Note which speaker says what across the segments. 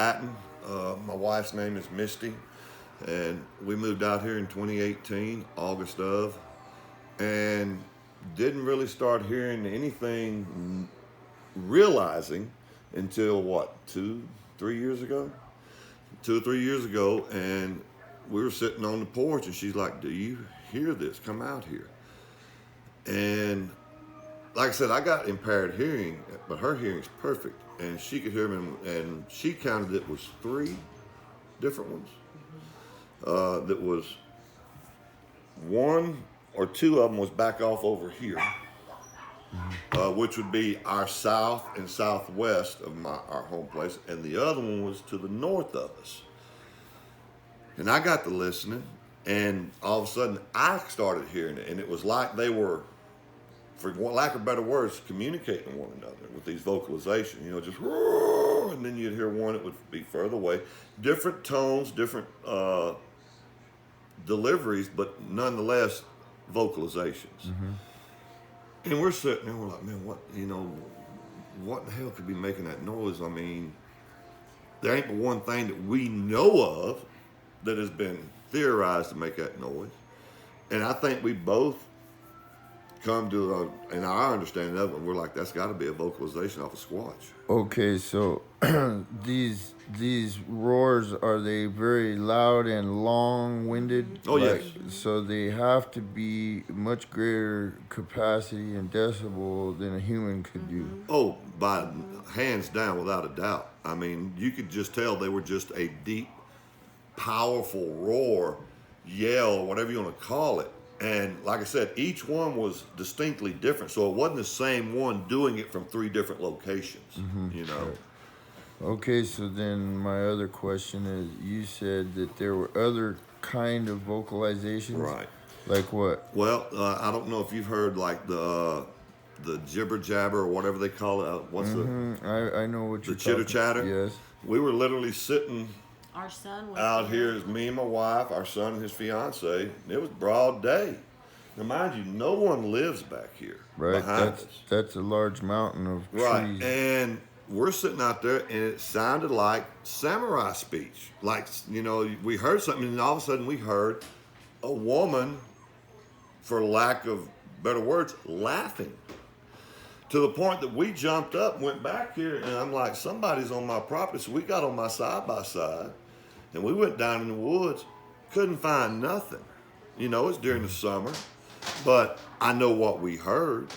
Speaker 1: Patton. My wife's name is Misty, and we moved out here in 2018, August of, and didn't really start hearing anything, realizing until what, 2 or 3 years ago? 2 or 3 years ago, and we were sitting on the porch, and she's like, "Do you hear this? Come out here." And like I said, I got impaired hearing, but her hearing's perfect, and she could hear me, and she counted it was three different ones. That was one or two of them was back off over here, which would be our south and southwest of our home place, and the other one was to the north of us. And I got to listening, and all of a sudden I started hearing it, and it was like they were, for lack of better words, communicating with one another with these vocalizations, just roar, and then you'd hear one that would be further away. Different tones, different deliveries, but nonetheless vocalizations.
Speaker 2: Mm-hmm.
Speaker 1: And we're sitting there, we're like, man, what in the hell could be making that noise? I mean, there ain't but one thing that we know of that has been theorized to make that noise. And I think we both come to, in our understanding of it, we're like, that's got to be a vocalization off a Squatch.
Speaker 2: Okay, so these roars, are they very loud and long-winded?
Speaker 1: Oh, yes.
Speaker 2: So they have to be much greater capacity and decibel than a human could do.
Speaker 1: Oh, by hands down, without a doubt. I mean, you could just tell they were just a deep, powerful roar, yell, whatever you want to call it. And like I said, each one was distinctly different. So it wasn't the same one doing it from three different locations,
Speaker 2: Right. Okay, so then my other question is, you said that there were other kind of vocalizations?
Speaker 1: Right.
Speaker 2: Like what?
Speaker 1: Well, I don't know if you've heard like the jibber jabber or whatever they call it. What's
Speaker 2: I know what you're
Speaker 1: the chitter chatter?
Speaker 2: Yes.
Speaker 1: We were literally sitting
Speaker 3: Our son was
Speaker 1: out here as me and my wife, our son and his fiance. It was broad day. Now, mind you, no one lives back here
Speaker 2: Right.
Speaker 1: behind us.
Speaker 2: That's a large mountain of
Speaker 1: Right,
Speaker 2: trees.
Speaker 1: and we're sitting out there, and it sounded like samurai speech. Like, we heard something, and all of a sudden we heard a woman, for lack of better words, laughing. To the point that we jumped up and went back here, and I'm like, somebody's on my property. So we got on my side-by-side, and we went down in the woods, couldn't find nothing. It's during the summer, but I know what we heard.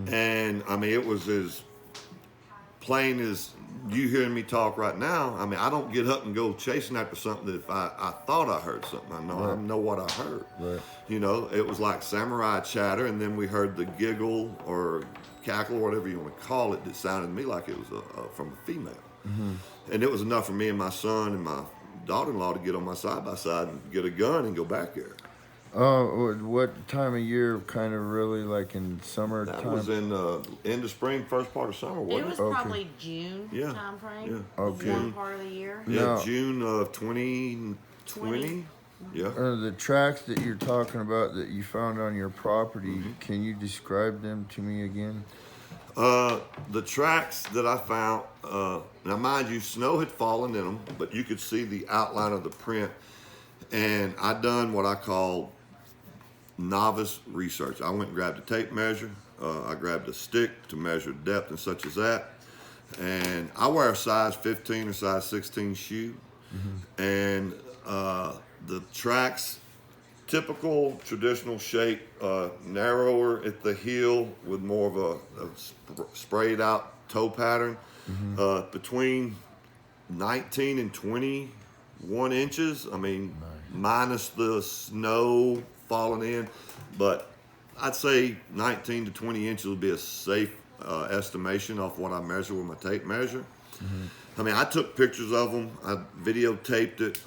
Speaker 1: And, I mean, it was as plain as you hearing me talk right now. I mean, I don't get up and go chasing after something that if I thought I heard something. I know what I heard.
Speaker 2: Right.
Speaker 1: It was like samurai chatter, and then we heard the giggle or cackle or whatever you want to call it that sounded to me like it was from a female. And it was enough for me and my son and my daughter-in-law to get on my side-by-side and get a gun and go back there.
Speaker 2: What time of year, kind of really, like in summer
Speaker 1: That
Speaker 2: time?
Speaker 1: was in end of spring, first part of summer,
Speaker 3: It
Speaker 1: wasn't
Speaker 3: was
Speaker 1: it?
Speaker 3: probably June
Speaker 1: Yeah.
Speaker 3: time frame.
Speaker 1: Yeah.
Speaker 2: Okay.
Speaker 3: One part of the year.
Speaker 1: Yeah,
Speaker 2: No.
Speaker 1: June of 2020.
Speaker 3: 20.
Speaker 1: Yeah.
Speaker 2: The tracks that you're talking about that you found on your property, can you describe them to me again?
Speaker 1: The tracks that I found, now mind you, snow had fallen in them, but you could see the outline of the print. And I done what I call novice research. I went and grabbed a tape measure. I grabbed a stick to measure depth and such as that. And I wear a size 15 or size 16 shoe. And the tracks, typical traditional shape, narrower at the heel with more of a sprayed out toe pattern, between 19 and 21 inches. I mean, minus the snow falling in, but I'd say 19 to 20 inches would be a safe estimation off what I measure with my tape measure. I mean, I took pictures of them, I videotaped it,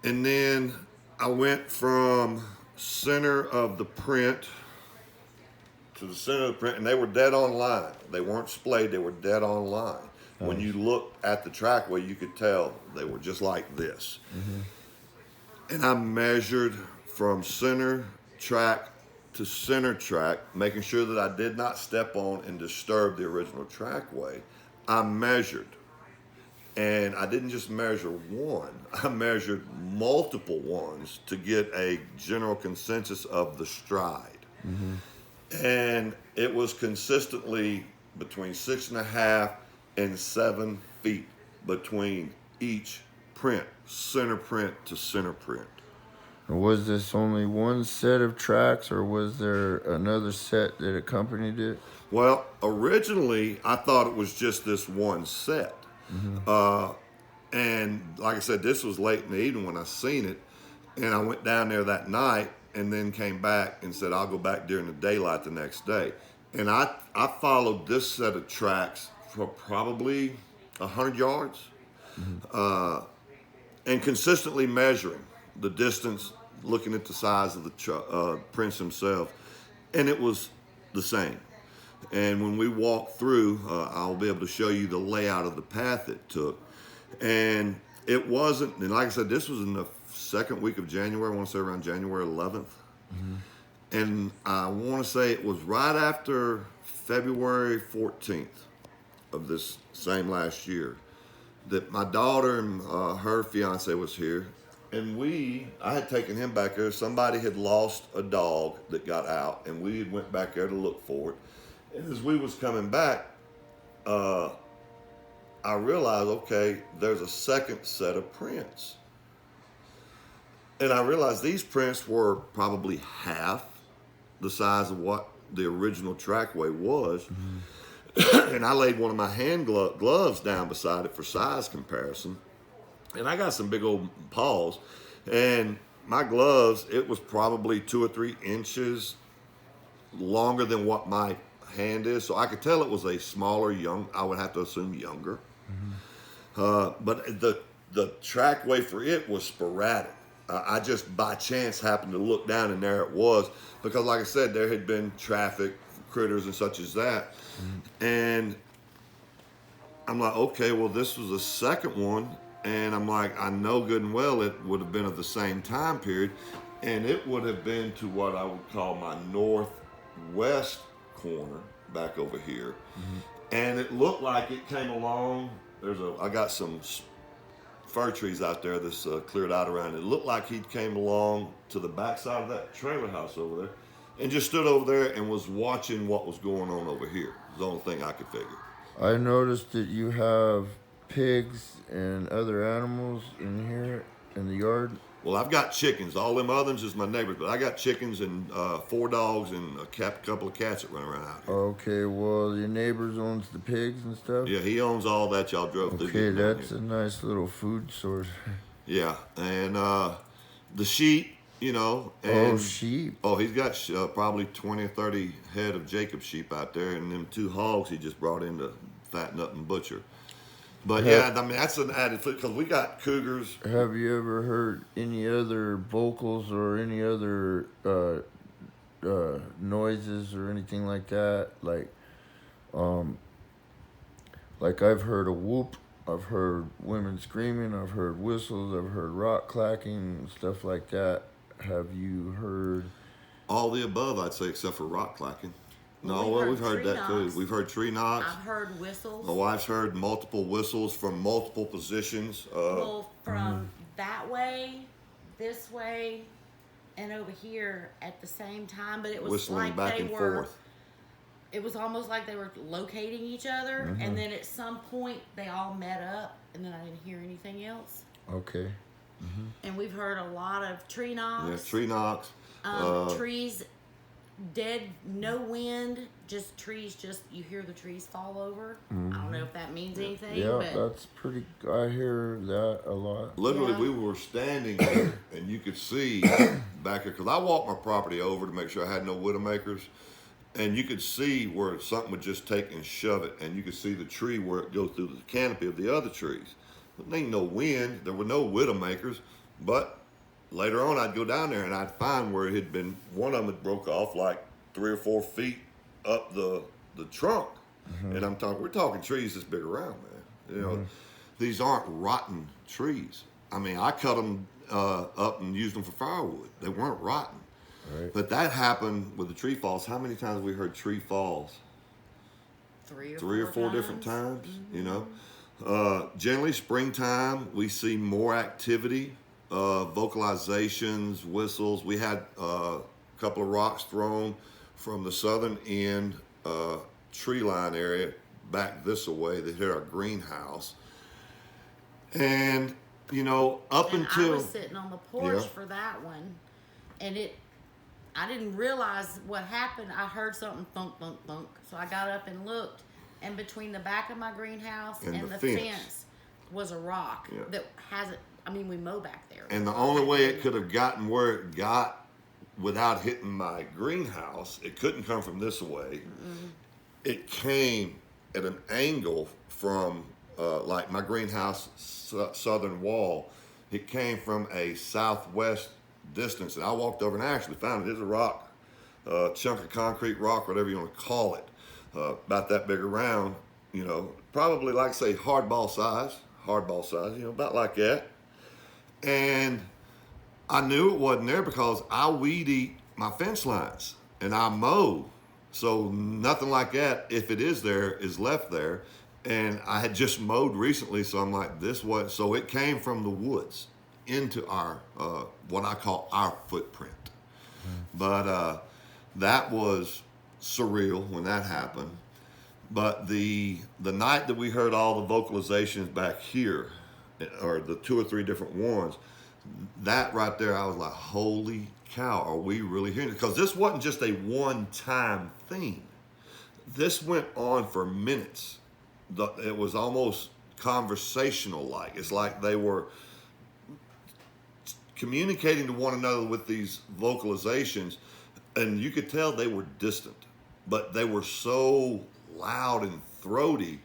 Speaker 1: and then I went from center of the print to the center of the print, and they were dead on line. They weren't splayed, they were dead on line. Nice. When you looked at the trackway, you could tell they were just like this. And I measured from center track to center track, making sure that I did not step on and disturb the original trackway. I measured And I didn't just measure one, I measured multiple ones to get a general consensus of the stride. And it was consistently between 6.5 and 7 feet between each print, center print to center print.
Speaker 2: Was this only one set of tracks, or was there another set that accompanied it?
Speaker 1: Well, originally I thought it was just this one set. And like I said, this was late in the evening when I seen it. And I went down there that night and then came back and said, I'll go back during the daylight the next day. And I followed this set of tracks for probably 100 yards and consistently measuring the distance, looking at the size of the prints themselves. And it was the same. And when we walk through, I'll be able to show you the layout of the path it took. And it wasn't, and like I said, this was in the second week of January. I want to say around January 11th. And I want to say it was right after February 14th of this same last year that my daughter and her fiance was here. And I had taken him back there. Somebody had lost a dog that got out, and we went back there to look for it. And as we was coming back, I realized, okay, there's a second set of prints. And I realized these prints were probably half the size of what the original trackway was. And I laid one of my hand gloves down beside it for size comparison. And I got some big old paws. And my gloves, it was probably 2 or 3 inches longer than what my hand is. So I could tell it was a smaller, I would have to assume younger. But the trackway for it was sporadic. I just by chance happened to look down, and there it was, because like I said, there had been traffic, critters and such as that. And I'm like, okay, well, this was the second one. And I'm like, I know good and well it would have been of the same time period. And it would have been to what I would call my northwest corner back over here. And it looked like it came along. I got some fir trees out there that's cleared out around it. It looked like he came along to the backside of that trailer house over there and just stood over there and was watching what was going on over here. The only thing I could figure.
Speaker 2: I noticed that you have pigs and other animals in here in the yard.
Speaker 1: Well, I've got chickens. All them others is my neighbors, but I got chickens and 4 dogs and a couple of cats that run around out here.
Speaker 2: Okay, well, your neighbors owns the pigs and stuff?
Speaker 1: Yeah, he owns all that y'all drove through.
Speaker 2: Okay, that's a nice little food source.
Speaker 1: Yeah, and the sheep, And,
Speaker 2: sheep.
Speaker 1: Oh, he's got probably 20 or 30 head of Jacob sheep out there, and them 2 hogs he just brought in to fatten up and butcher. But yeah, I mean, that's an added food because we got cougars.
Speaker 2: Have you ever heard any other vocals or any other noises or anything like that? Like I've heard a whoop, I've heard women screaming, I've heard whistles, I've heard rock clacking, stuff like that. Have you heard?
Speaker 1: All the above, I'd say, except for rock clacking. No, we've heard that too. We've heard tree knocks.
Speaker 3: I've heard whistles.
Speaker 1: My wife's heard multiple whistles from multiple positions.
Speaker 3: Well, from that way, this way, and over here at the same time, but it was
Speaker 1: whistling
Speaker 3: like
Speaker 1: back and forth.
Speaker 3: It was almost like they were locating each other, and then at some point they all met up, and then I didn't hear anything else.
Speaker 2: Okay.
Speaker 3: And we've heard a lot of tree knocks.
Speaker 1: Yeah, tree knocks.
Speaker 3: Trees dead, no wind, just trees, you hear the trees fall over. I don't know if that means anything.
Speaker 2: Yeah,
Speaker 3: but
Speaker 2: that's pretty, I hear that a lot.
Speaker 1: Literally,
Speaker 3: Yeah.
Speaker 1: we were standing there, and you could see back here, because I walked my property over to make sure I had no widowmakers, and you could see where something would just take and shove it, and you could see the tree where it goes through the canopy of the other trees. But there ain't no wind, there were no widowmakers, but later on, I'd go down there and I'd find where it had been, one of them had broke off like 3 or 4 feet up the trunk. And we're talking trees this big around, man. These aren't rotten trees. I mean, I cut them up and used them for firewood. They weren't rotten.
Speaker 2: Right.
Speaker 1: But that happened with the tree falls. How many times have we heard tree falls?
Speaker 3: 3 or 4
Speaker 1: 3 or 4 different times, Generally, springtime, we see more activity, vocalizations, whistles. We had a couple of rocks thrown from the southern end tree line area back this way that hit our greenhouse. And, you know, up
Speaker 3: And
Speaker 1: until...
Speaker 3: I was sitting on the porch
Speaker 1: Yeah.
Speaker 3: for that one, and I didn't realize what happened. I heard something thunk, thunk, thunk. So I got up and looked, and between the back of my greenhouse
Speaker 1: And
Speaker 3: and
Speaker 1: the
Speaker 3: the
Speaker 1: fence.
Speaker 3: fence was a rock
Speaker 1: Yeah.
Speaker 3: that hasn't. I mean, we mow back there.
Speaker 1: And the only way it could have gotten where it got without hitting my greenhouse, it couldn't come from this way.
Speaker 3: Mm-hmm.
Speaker 1: It came at an angle from like my greenhouse southern wall. It came from a southwest distance, and I walked over and actually found it. It's a rock, chunk of concrete rock, whatever you want to call it, about that big around. You know, probably like say hardball size, you know, about like that. And I knew it wasn't there because I weed eat my fence lines and I mow. So nothing like that, if it is there, is left there. And I had just mowed recently, so I'm like, this was, so it came from the woods into our, what I call our footprint. But that was surreal when that happened. But the night that we heard all the vocalizations back here, or the 2 or 3 different ones, that right there, I was like, holy cow, are we really hearing it? Because this wasn't just a one-time thing. This went on for minutes. It was almost conversational-like. It's like they were communicating to one another with these vocalizations, and you could tell they were distant, but they were so loud and throaty.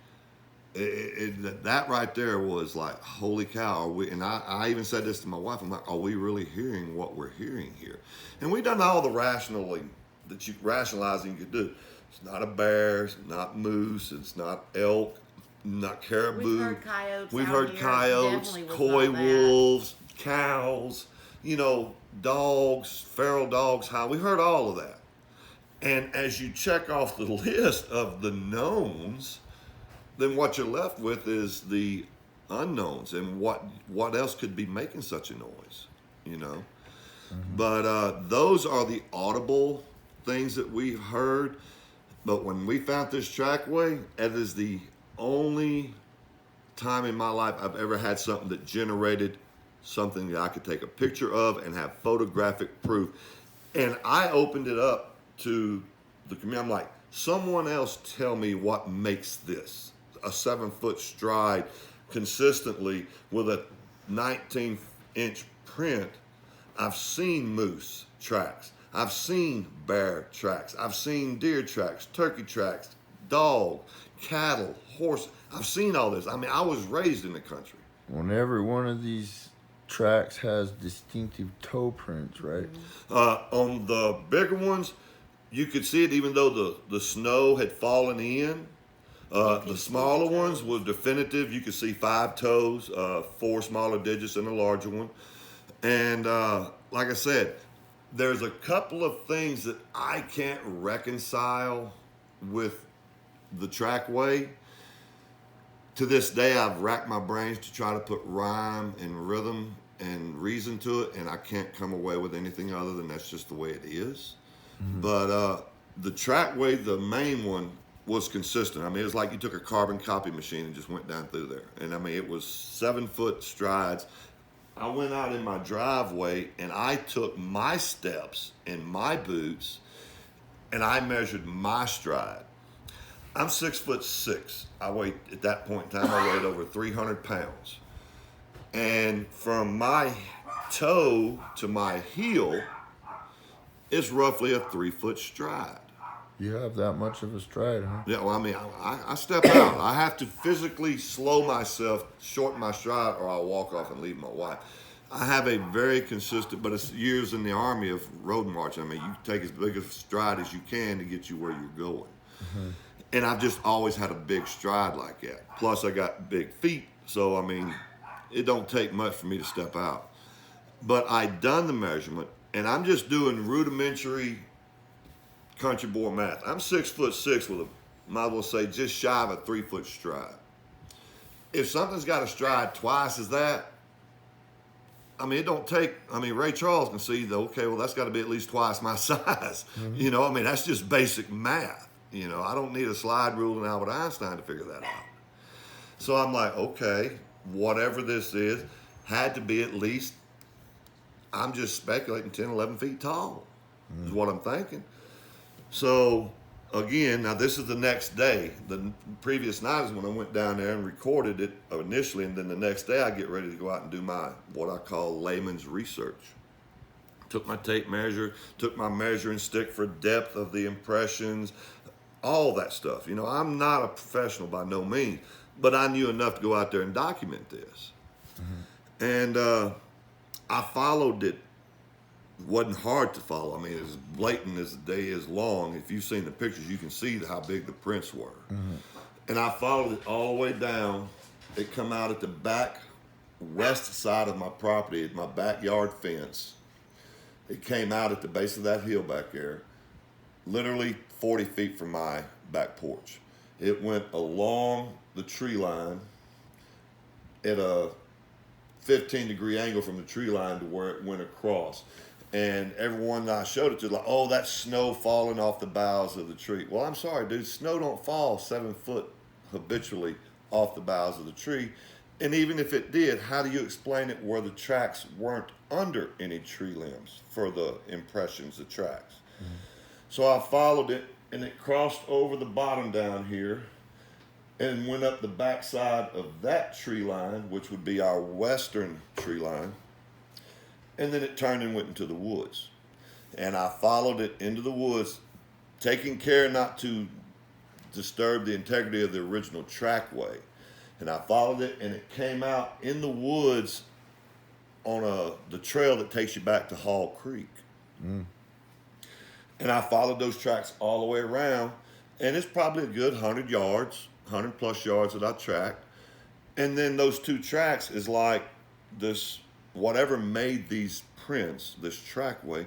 Speaker 1: That right there was like, holy cow, are we? And I even said this to my wife. I'm like, are we really hearing what we're hearing here? And we've done all the rationalizing you could do. It's not a bear, it's not moose, it's not elk, not caribou.
Speaker 3: We've heard coyotes.
Speaker 1: We've
Speaker 3: out
Speaker 1: heard
Speaker 3: here.
Speaker 1: coyotes,
Speaker 3: Definitely was
Speaker 1: coy
Speaker 3: not that.
Speaker 1: wolves, cows, you know, dogs, feral dogs. We heard all of that. And as you check off the list of the knowns, then what you're left with is the unknowns and what else could be making such a noise, you know. Mm-hmm. But those are the audible things that we've heard. But when we found this trackway, it is the only time in my life I've ever had something that generated something that I could take a picture of and have photographic proof. And I opened it up to the community. I'm like, someone else tell me what makes this a 7-foot stride consistently with a 19-inch print. I've seen moose tracks. I've seen bear tracks. I've seen deer tracks, turkey tracks, dog, cattle, horse. I've seen all this. I mean, I was raised in the country.
Speaker 2: When every one of these tracks has distinctive toe prints, right?
Speaker 1: On the bigger ones, you could see it even though the snow had fallen in. The smaller ones were definitive. You could see 5 toes, 4 smaller digits, and a larger one. And like I said, there's a couple of things that I can't reconcile with the trackway. To this day, I've racked my brains to try to put rhyme and rhythm and reason to it, and I can't come away with anything other than that's just the way it is. Mm-hmm. But the trackway, the main one, was consistent. I mean, it was like you took a carbon copy machine and just went down through there. And I mean, it was 7-foot strides. I went out in my driveway and I took my steps in my boots and I measured my stride. I'm 6'6". I weighed, at that point in time, I weighed over 300 pounds. And from my toe to my heel, it's roughly a 3-foot stride.
Speaker 2: You have that much of a stride, huh?
Speaker 1: Yeah, well, I mean, I step out. I have to physically slow myself, shorten my stride, or I'll walk off and leave my wife. I have a very consistent, but it's years in the Army of road marching. I mean, you take as big a stride as you can to get you where you're going. Mm-hmm. And I've just always had a big stride like that. Plus, I got big feet, so, I mean, it don't take much for me to step out. But I done the measurement, and I'm just doing rudimentary country boy math. I'm 6'6" with a, might as well say, just shy of a 3-foot stride. if something's got a stride twice as that, I mean, it don't take, I mean, Ray Charles can see, okay, well, that's got to be at least twice my size. You know, I mean, that's just basic math. You know, I don't need a slide rule and Albert Einstein to figure that out. So I'm like, okay, whatever this is, had to be at least, I'm just speculating, 10, 11 feet tall is what I'm thinking. So again, now this is the next day. The previous night is when I went down there and recorded it initially, and then the next day I get ready to go out and do my, what I call layman's research. Took my tape measure, took my measuring stick for depth of the impressions, all that stuff. You know, I'm not a professional by no means, but I knew enough to go out there and document this. And I followed it. Wasn't hard to follow. I mean, as blatant as the day is long. If you've seen the pictures, you can see how big the prints were. And I followed it all the way down. It come out at the back west side of my property, at my backyard fence. It came out at the base of that hill back there, literally 40 feet from my back porch. It went along the tree line at a 15-degree angle from the tree line to where it went across. And everyone that I showed it to, like, oh, that's snow falling off the boughs of the tree. Well, I'm sorry, dude. Snow don't fall 7 foot habitually off the boughs of the tree. And even if it did, how do you explain it where the tracks weren't under any tree limbs for the impressions, the tracks? So I followed it, and it crossed over the bottom down here and went up the backside of that tree line, which would be our western tree line. And then it turned and went into the woods. And I followed it into the woods, taking care not to disturb the integrity of the original trackway. And I followed it, and it came out in the woods on the trail that takes you back to Hall Creek. And I followed those tracks all the way around, and it's probably a good 100 yards, 100 plus yards that I tracked. And then those two tracks is like this, whatever made these prints, this trackway,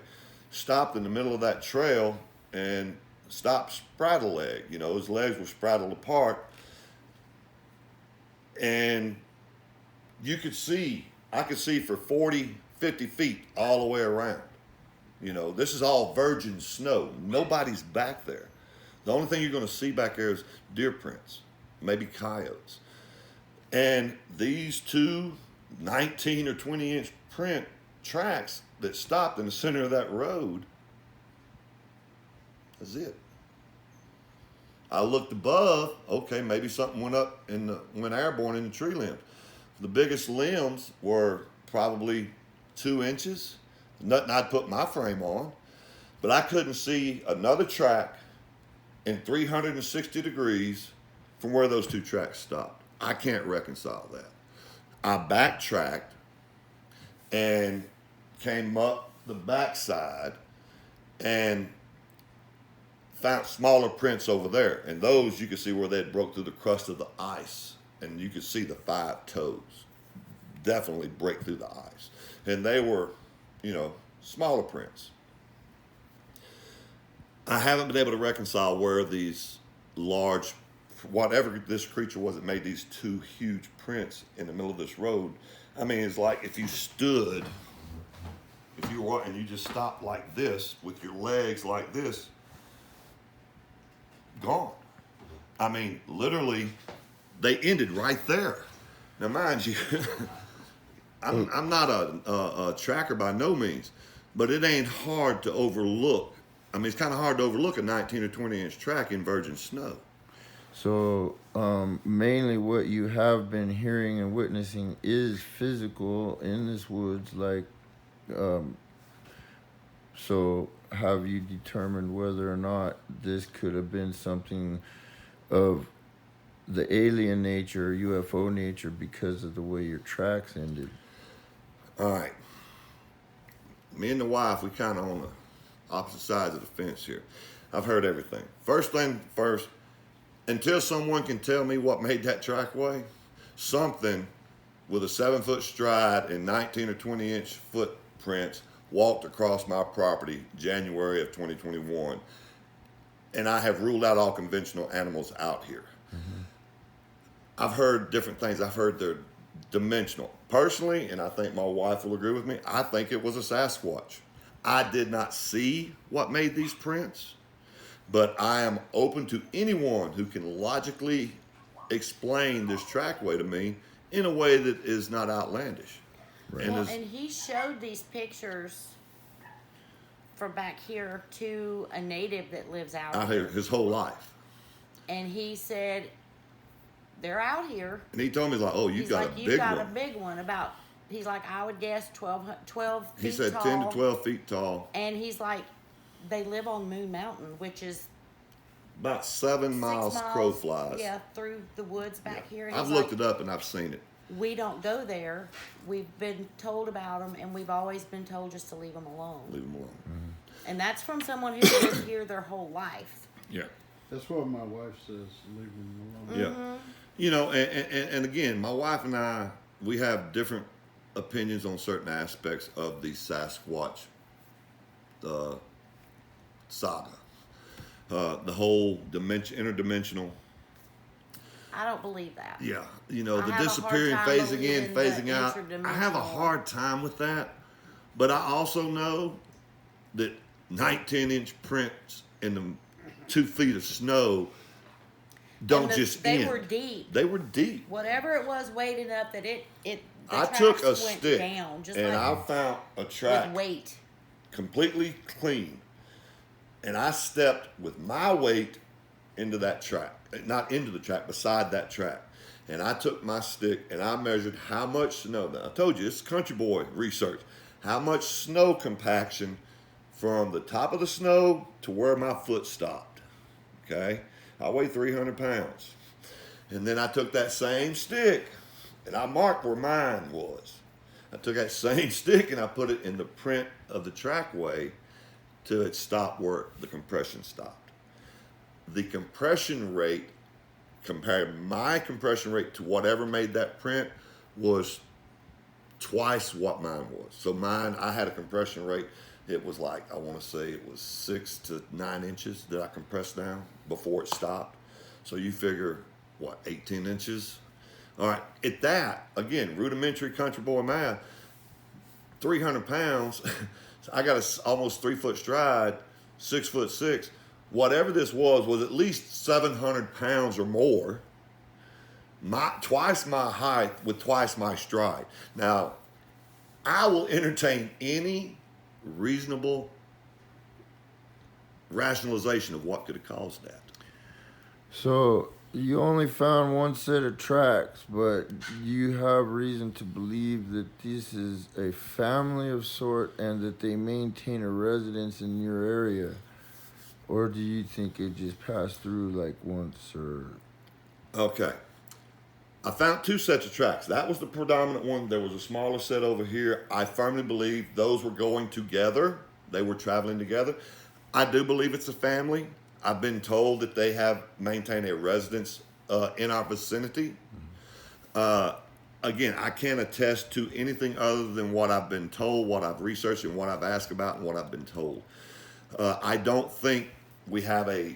Speaker 1: stopped in the middle of that trail and stopped spraddle leg. You know, his legs were spraddled apart. And you could see, I could see for 40, 50 feet all the way around. You know, this is all virgin snow. Nobody's back there. The only thing you're going to see back there is deer prints, maybe coyotes. And these two 19 or 20 inch print tracks that stopped in the center of that road, that's it. I looked above, okay, maybe something went up and went airborne in the tree limbs. The biggest limbs were probably 2 inches. Nothing I'd put my frame on, but I couldn't see another track in 360 degrees from where those two tracks stopped. I can't reconcile that. I backtracked and came up the backside and found smaller prints over there. And those you could see where they had broke through the crust of the ice, and you could see the 5 toes definitely break through the ice. And they were, you know, smaller prints. I haven't been able to reconcile where these large, whatever this creature was that made these two huge prints in the middle of this road. I mean, it's like if you stood, if you were, and you just stopped like this with your legs like this, gone. I mean, literally, they ended right there. Now, mind you, I'm not a tracker by no means, but it ain't hard to overlook. I mean, it's kind of hard to overlook a 19 or 20 inch track in virgin snow.
Speaker 2: So mainly what you have been hearing and witnessing is physical in this woods. Like, so have you determined whether or not this could have been something of the alien nature, UFO nature, because of the way your tracks ended?
Speaker 1: All right. Me and the wife, we kind of on the opposite sides of the fence here. I've heard everything. First thing first, until someone can tell me what made that trackway, something with a 7-foot stride and 19 or 20 inch footprints walked across my property January of 2021. And I have ruled out all conventional animals out here. I've heard different things. I've heard they're dimensional. Personally, and I think my wife will agree with me, I think it was a Sasquatch. I did not see what made these prints, but I am open to anyone who can logically explain this trackway to me in a way that is not outlandish.
Speaker 2: Right.
Speaker 1: And
Speaker 3: Well,
Speaker 1: is,
Speaker 3: and he showed these pictures from back here to a native that lives out
Speaker 1: out
Speaker 3: here.
Speaker 1: here his whole life.
Speaker 3: And he said, they're out here.
Speaker 1: And he told me, like, oh, you
Speaker 3: He's
Speaker 1: got
Speaker 3: like,
Speaker 1: a
Speaker 3: you
Speaker 1: big
Speaker 3: got
Speaker 1: one.
Speaker 3: a big one. He's like, I would guess 12 feet
Speaker 1: He said
Speaker 3: tall.
Speaker 1: 10 to 12 feet tall,
Speaker 3: And he's like, they live on Moon Mountain, which is
Speaker 1: about 7
Speaker 3: 6
Speaker 1: miles crow flies.
Speaker 3: Yeah, through the woods back here. And
Speaker 1: I've
Speaker 3: he's
Speaker 1: looked
Speaker 3: like,
Speaker 1: it up and I've seen it.
Speaker 3: we don't go there. We've been told about them, and we've always been told just to leave them alone.
Speaker 1: Leave them alone.
Speaker 3: And that's from someone who's lived here their whole life.
Speaker 1: Yeah.
Speaker 4: That's what my wife says, leave him alone.
Speaker 1: Yeah.
Speaker 3: Mm-hmm.
Speaker 1: You know, and again, my wife and I, we have different opinions on certain aspects of the Sasquatch saga. The whole interdimensional.
Speaker 3: I don't believe that.
Speaker 1: Yeah. You know,
Speaker 3: I
Speaker 1: the
Speaker 3: have a
Speaker 1: disappearing,
Speaker 3: hard time
Speaker 1: phasing in,
Speaker 3: believing the
Speaker 1: phasing out. I have a
Speaker 3: interdimensional.
Speaker 1: hard time with that. But I also know that 19-inch prints in the 2 feet of snow don't just
Speaker 3: They
Speaker 1: end.
Speaker 3: were deep.
Speaker 1: They were deep.
Speaker 3: Whatever it was weighted up, that the
Speaker 1: I
Speaker 3: tracks
Speaker 1: took a
Speaker 3: went
Speaker 1: stick
Speaker 3: down, just
Speaker 1: and
Speaker 3: like
Speaker 1: I found a track
Speaker 3: with weight.
Speaker 1: completely clean, and I stepped with my weight into that track, not into the track, beside that track. And I took my stick and I measured how much snow. Now, I told you, it's country boy research. How much snow compaction from the top of the snow to where my foot stopped. Okay? I weigh 300 pounds. And then I took that same stick and I marked where mine was. I took that same stick and I put it in the print of the trackway till it stopped where the compression stopped. The compression rate, compared my compression rate to whatever made that print, was twice what mine was. So mine, I had a compression rate. It was like, I want to say it was 6 to 9 inches that I compressed down before it stopped. So you figure, what, 18 inches? All right, at that, again, rudimentary country boy math, 300 pounds, I got a almost 3 foot stride, 6'6". Whatever this was at least 700 pounds or more. Twice my height with twice my stride. Now, I will entertain any reasonable rationalization of what could have caused that.
Speaker 2: So you only found one set of tracks, but you have reason to believe that this is a family of sort and that they maintain a residence in your area. Or do you think it just passed through like once or?
Speaker 1: Okay. I found 2 sets of tracks. That was the predominant one. There was a smaller set over here. I firmly believe those were going together. They were traveling together. I do believe it's a family. I've been told that they have maintained a residence in our vicinity. Again, I can't attest to anything other than what I've been told, what I've researched, and what I've asked about, and what I've been told. I don't think we have a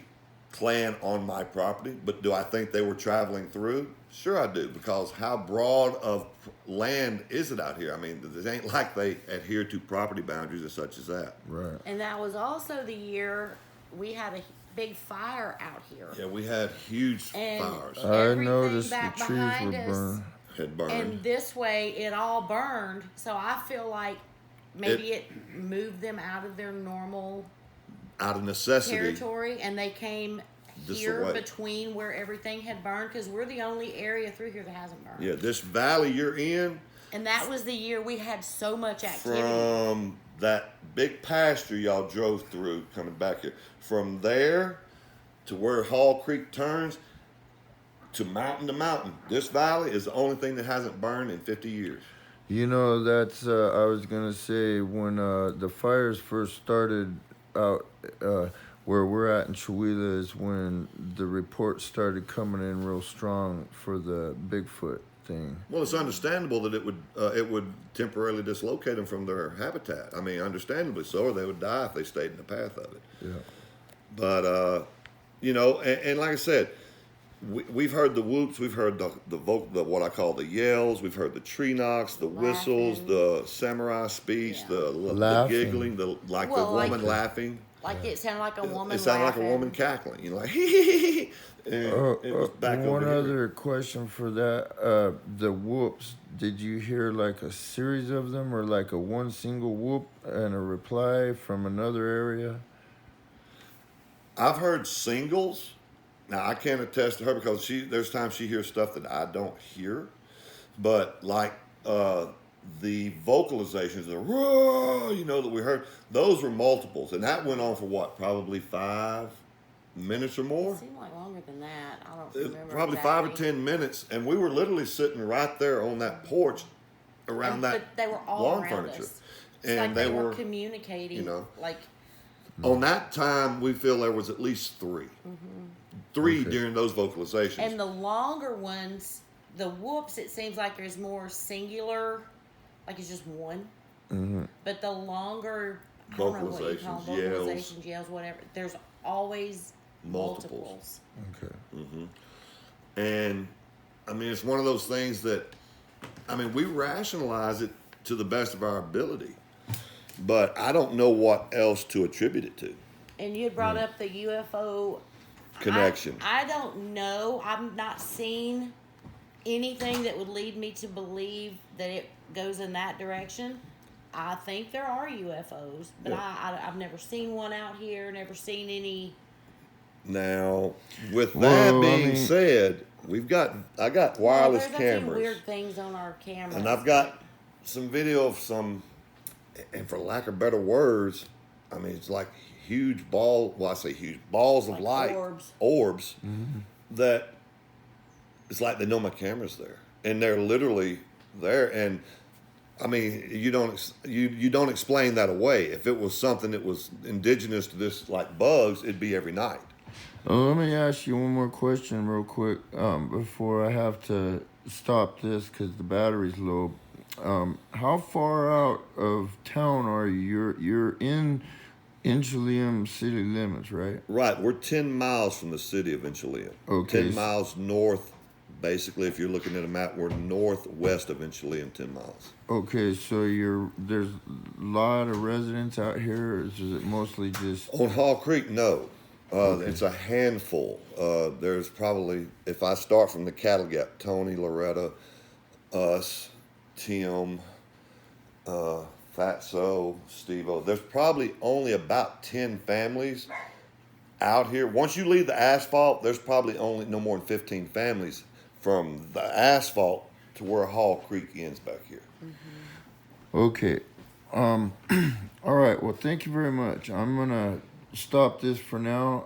Speaker 1: clan on my property, but do I think they were traveling through? Sure I do, because how broad of land is it out here? I mean, it ain't like they adhere to property boundaries or such as that.
Speaker 2: Right.
Speaker 3: And that was also the year we had a big fire out here.
Speaker 1: Yeah, we had huge
Speaker 3: And
Speaker 1: fires.
Speaker 2: I
Speaker 3: everything
Speaker 2: noticed the
Speaker 3: back
Speaker 2: trees
Speaker 3: behind
Speaker 2: were
Speaker 3: us,
Speaker 2: burned.
Speaker 1: Had burned.
Speaker 3: And this way, it all burned. So I feel like maybe it moved them out of their normal
Speaker 1: Out of necessity.
Speaker 3: territory, and they came
Speaker 1: This
Speaker 3: here
Speaker 1: way.
Speaker 3: between where everything had burned, because we're the only area through here that hasn't burned.
Speaker 1: Yeah, this valley you're in,
Speaker 3: And that was the year we had so much activity.
Speaker 1: from that big pasture y'all drove through coming back here, from there to where Hall Creek turns to mountain, this valley is the only thing that hasn't burned in 50 years.
Speaker 2: You know, that's, I was going to say, when the fires first started out where we're at in Chihuahua is when the reports started coming in real strong for the Bigfoot thing.
Speaker 1: Well, it's understandable that it would temporarily dislocate them from their habitat. I mean, understandably so, or they would die if they stayed in the path of it.
Speaker 2: Yeah.
Speaker 1: But, you know, and like I said, we've heard the whoops, we've heard the what I call the yells, we've heard the tree knocks, the whistles,
Speaker 3: Laughing.
Speaker 1: the samurai speech,
Speaker 3: Yeah.
Speaker 1: the
Speaker 2: Laughing.
Speaker 1: giggling, the
Speaker 3: Well, like-
Speaker 1: woman laughing.
Speaker 3: Like it sounded like a woman.
Speaker 1: It sounded like a
Speaker 3: laughing.
Speaker 1: woman cackling. You know, like hee hee hee. And it was back
Speaker 2: One
Speaker 1: over here.
Speaker 2: other question for that. The whoops, did you hear like a series of them or like a one single whoop and a reply from another area?
Speaker 1: I've heard singles. Now I can't attest to her because there's times she hears stuff that I don't hear, but like the vocalizations, the roar, that we heard, those were multiples, and that went on for what, probably 5 minutes or more.
Speaker 3: It seemed like longer than that. I don't remember.
Speaker 1: Probably
Speaker 3: exactly.
Speaker 1: 5 or 10 minutes, and we were literally sitting right there on that porch around that
Speaker 3: But they were all
Speaker 1: lawn
Speaker 3: around
Speaker 1: furniture,
Speaker 3: us. It's
Speaker 1: and
Speaker 3: like
Speaker 1: they
Speaker 3: were
Speaker 1: were
Speaker 3: communicating. Like
Speaker 1: on that time. We feel there was at least 3, 3
Speaker 2: Okay.
Speaker 1: during those vocalizations.
Speaker 3: and the longer ones, the whoops. It seems like there's more singular, like it's just one.
Speaker 2: Mm-hmm.
Speaker 3: But the longer I don't know what you call them,
Speaker 1: Vocalizations,
Speaker 3: vocalizations, yells, whatever. There's always
Speaker 1: Multiples.
Speaker 2: Okay.
Speaker 1: And I mean, it's one of those things that, I mean, we rationalize it to the best of our ability, but I don't know what else to attribute it to.
Speaker 3: And you had brought up the UFO
Speaker 1: Connection.
Speaker 3: I don't know. I've not seen anything that would lead me to believe that it goes in that direction. I think there are UFOs, but
Speaker 1: Yeah.
Speaker 3: I've never seen one out here. Never seen any.
Speaker 1: Now, with that
Speaker 2: Well, I
Speaker 1: being
Speaker 2: mean-
Speaker 1: said, I got wireless
Speaker 3: there's a
Speaker 1: cameras.
Speaker 3: few weird things on our cameras.
Speaker 1: And I've got some video of some, and for lack of better words, I mean, it's like huge I say huge balls of
Speaker 3: Like
Speaker 1: light, orbs that it's like they know my camera's there, and they're literally there. And I mean, you don't explain that away. If it was something that was indigenous to this, like bugs, it'd be every night.
Speaker 2: Let me ask you one more question real quick before I have to stop this because the battery's low. How far out of town are you? You're in inchelium city limits, right?
Speaker 1: Right, we're 10 miles from the city of Inchelium.
Speaker 2: Okay.
Speaker 1: 10 miles north. Basically, if you're looking at a map, we're northwest of Inchelium, 10 miles.
Speaker 2: Okay, so there's a lot of residents out here, or is it mostly just...
Speaker 1: On Hall Creek, no. It's a handful. There's probably, if I start from the cattle gap, Tony, Loretta, us, Tim, Fatso, Steve-O, there's probably only about 10 families out here. Once you leave the asphalt, there's probably only no more than 15 families from the asphalt to where Hall Creek ends back here.
Speaker 2: Okay. All right, well, thank you very much. I'm going to stop this for now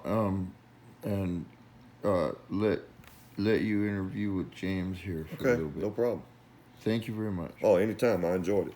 Speaker 2: and let you interview with James here for a
Speaker 1: Okay,
Speaker 2: little bit.
Speaker 1: no problem.
Speaker 2: Thank you very much.
Speaker 1: Oh, anytime. I enjoyed it.